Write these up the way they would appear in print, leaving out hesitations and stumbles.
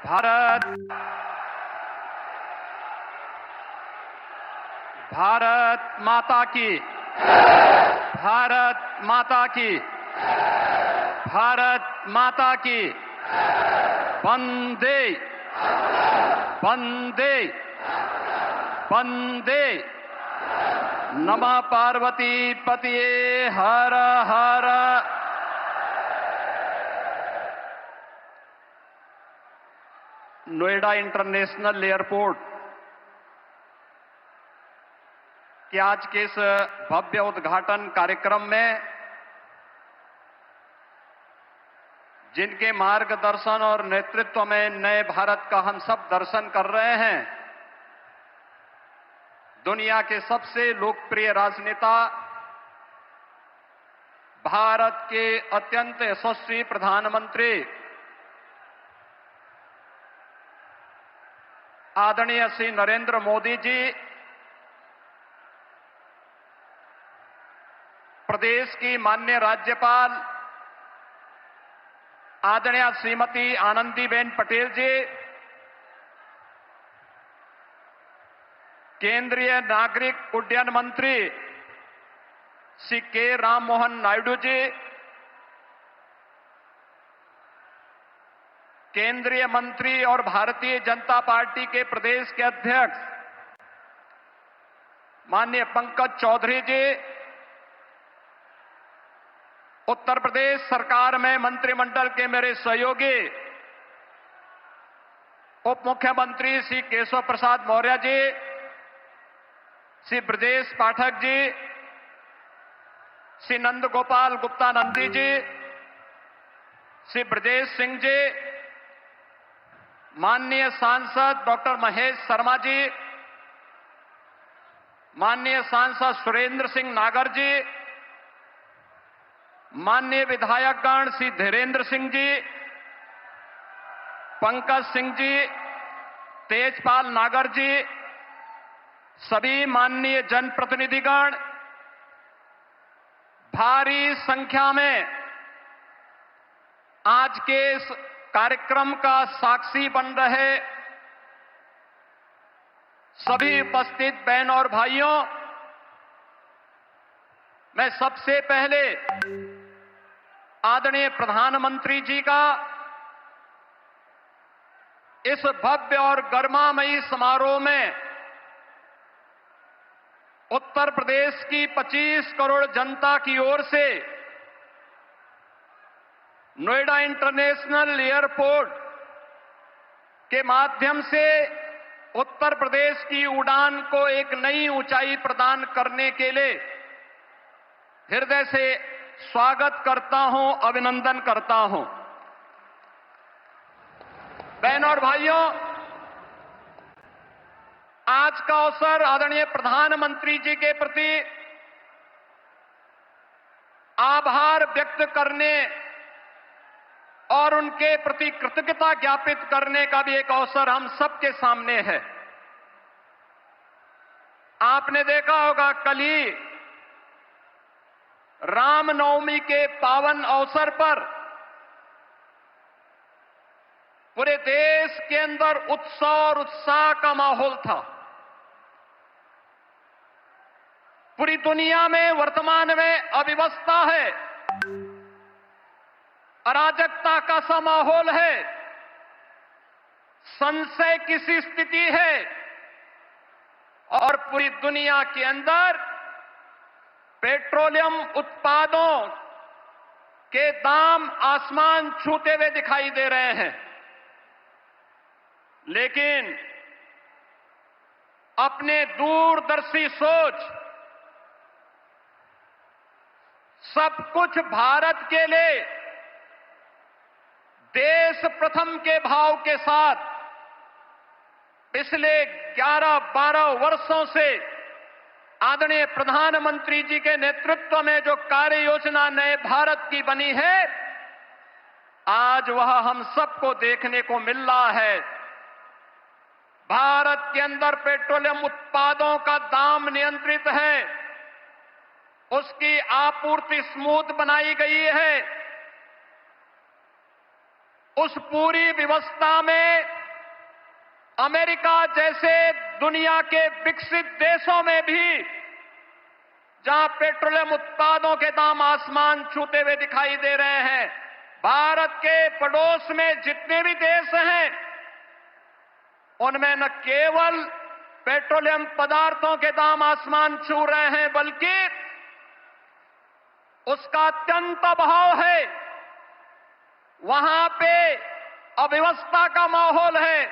भारत भारत माता की भारत माता की भारत माता की वंदे वंदे वंदे नमः पार्वती पतिये हर हर। नोएडा इंटरनेशनल एयरपोर्ट के आज के इस भव्य उद्घाटन कार्यक्रम में जिनके मार्गदर्शन और नेतृत्व में नए भारत का हम सब दर्शन कर रहे हैं, दुनिया के सबसे लोकप्रिय राजनेता, भारत के अत्यंत यशस्वी प्रधानमंत्री आदरणीय श्री नरेंद्र मोदी जी, प्रदेश की माननीय राज्यपाल आदरणीय श्रीमती आनंदीबेन पटेल जी, केंद्रीय नागरिक उड्डयन मंत्री श्री के राम मोहन नायडू जी, केंद्रीय मंत्री और भारतीय जनता पार्टी के प्रदेश के अध्यक्ष माननीय पंकज चौधरी जी, उत्तर प्रदेश सरकार में मंत्रिमंडल के मेरे सहयोगी उप मुख्यमंत्री श्री केशव प्रसाद मौर्य जी, श्री ब्रजेश पाठक जी, श्री नंद गोपाल गुप्ता नंदी जी, श्री ब्रजेश सिंह जी, माननीय सांसद डॉक्टर महेश शर्मा जी, माननीय सांसद सुरेंद्र सिंह नागर जी, माननीय विधायकगण श्री धीरेन्द्र सिंह जी, पंकज सिंह जी, तेजपाल नागर जी, सभी माननीय जनप्रतिनिधिगण, भारी संख्या में आज के इस कार्यक्रम का साक्षी बन रहे सभी उपस्थित बहन और भाइयों, मैं सबसे पहले आदरणीय प्रधानमंत्री जी का इस भव्य और गरिमामयी समारोह में उत्तर प्रदेश की 25 करोड़ जनता की ओर से नोएडा इंटरनेशनल एयरपोर्ट के माध्यम से उत्तर प्रदेश की उड़ान को एक नई ऊंचाई प्रदान करने के लिए हृदय से स्वागत करता हूं, अभिनंदन करता हूं। बहनों और भाइयों, आज का अवसर आदरणीय प्रधानमंत्री जी के प्रति आभार व्यक्त करने और उनके प्रति कृतज्ञता ज्ञापित करने का भी एक अवसर हम सबके सामने है। आपने देखा होगा, कल ही रामनवमी के पावन अवसर पर पूरे देश के अंदर उत्सव और उत्साह का माहौल था। पूरी दुनिया में वर्तमान में अव्यवस्था है, अराजकता का सा माहौल है, संशय की सी स्थिति है और पूरी दुनिया के अंदर पेट्रोलियम उत्पादों के दाम आसमान छूते हुए दिखाई दे रहे हैं। लेकिन अपने दूरदर्शी सोच, सब कुछ भारत के लिए देश प्रथम के भाव के साथ पिछले 11-12 वर्षों से आदरणीय प्रधानमंत्री जी के नेतृत्व में जो कार्य योजना नए भारत की बनी है, आज वह हम सबको देखने को मिल रहा है। भारत के अंदर पेट्रोलियम उत्पादों का दाम नियंत्रित है, उसकी आपूर्ति स्मूथ बनाई गई है, उस पूरी व्यवस्था में अमेरिका जैसे दुनिया के विकसित देशों में भी जहां पेट्रोलियम उत्पादों के दाम आसमान छूते हुए दिखाई दे रहे हैं, भारत के पड़ोस में जितने भी देश हैं उनमें न केवल पेट्रोलियम पदार्थों के दाम आसमान छू रहे हैं बल्कि उसका अत्यंत अभाव है। वहां पे अव्यवस्था का माहौल है।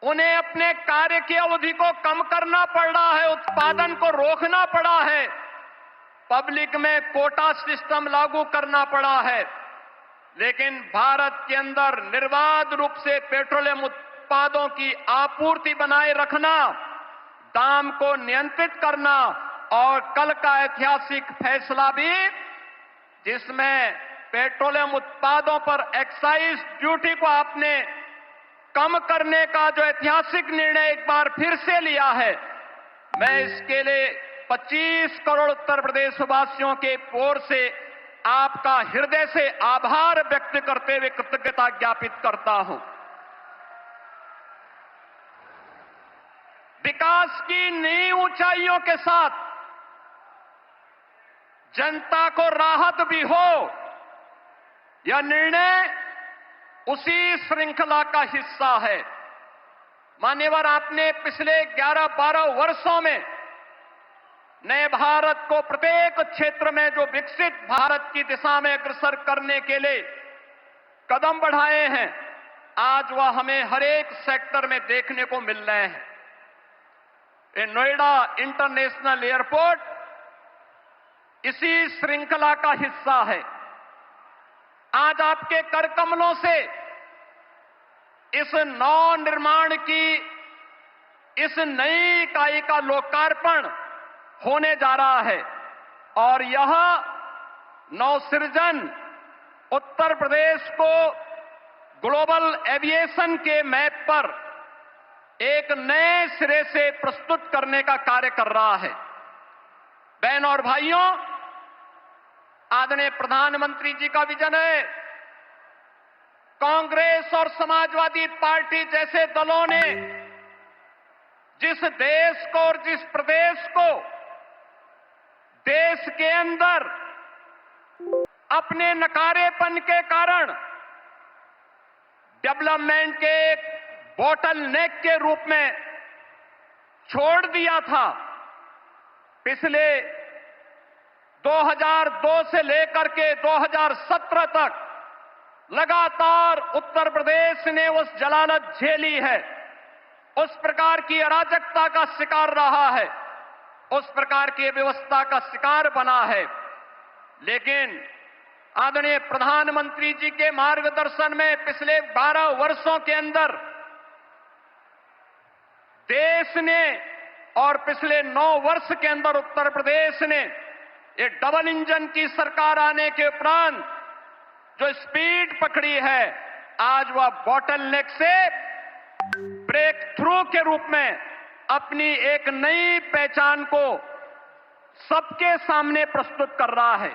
उन्हें अपने कार्य की अवधि को कम करना पड़ रहा है, उत्पादन को रोकना पड़ा है, पब्लिक में कोटा सिस्टम लागू करना पड़ा है। लेकिन भारत के अंदर निर्बाध रूप से पेट्रोलियम उत्पादों की आपूर्ति बनाए रखना, दाम को नियंत्रित करना और कल का ऐतिहासिक फैसला भी जिसमें पेट्रोलियम उत्पादों पर एक्साइज ड्यूटी को आपने कम करने का जो ऐतिहासिक निर्णय एक बार फिर से लिया है, मैं इसके लिए 25 करोड़ उत्तर प्रदेश वासियों के ओर से आपका हृदय से आभार व्यक्त करते हुए कृतज्ञता ज्ञापित करता हूं। विकास की नई ऊंचाइयों के साथ जनता को राहत भी हो, यह निर्णय उसी श्रृंखला का हिस्सा है। मान्यवर, आपने पिछले 11-12 वर्षों में नए भारत को प्रत्येक क्षेत्र में जो विकसित भारत की दिशा में अग्रसर करने के लिए कदम बढ़ाए हैं, आज वह हमें हर एक सेक्टर में देखने को मिल रहे हैं। ये नोएडा इंटरनेशनल एयरपोर्ट इसी श्रृंखला का हिस्सा है। आज आपके कर कमलों से इस नव निर्माण की इस नई इकाई का लोकार्पण होने जा रहा है और यह नवसृजन उत्तर प्रदेश को ग्लोबल एविएशन के मैप पर एक नए सिरे से प्रस्तुत करने का कार्य कर रहा है। बहन और भाइयों, आदरणीय प्रधानमंत्री जी का विजन है। कांग्रेस और समाजवादी पार्टी जैसे दलों ने जिस देश को और जिस प्रदेश को देश के अंदर अपने नकारेपन के कारण डेवलपमेंट के एक बॉटल नेक के रूप में छोड़ दिया था, पिछले 2002 से लेकर के 2017 तक लगातार उत्तर प्रदेश ने उस जलालत झेली है, उस प्रकार की अराजकता का शिकार रहा है, उस प्रकार की व्यवस्था का शिकार बना है। लेकिन आदरणीय प्रधानमंत्री जी के मार्गदर्शन में पिछले 12 वर्षों के अंदर देश ने और पिछले 9 वर्ष के अंदर उत्तर प्रदेश ने ये डबल इंजन की सरकार आने के उपरांत जो स्पीड पकड़ी है, आज वह बॉटल नेक से ब्रेक थ्रू के रूप में अपनी एक नई पहचान को सबके सामने प्रस्तुत कर रहा है।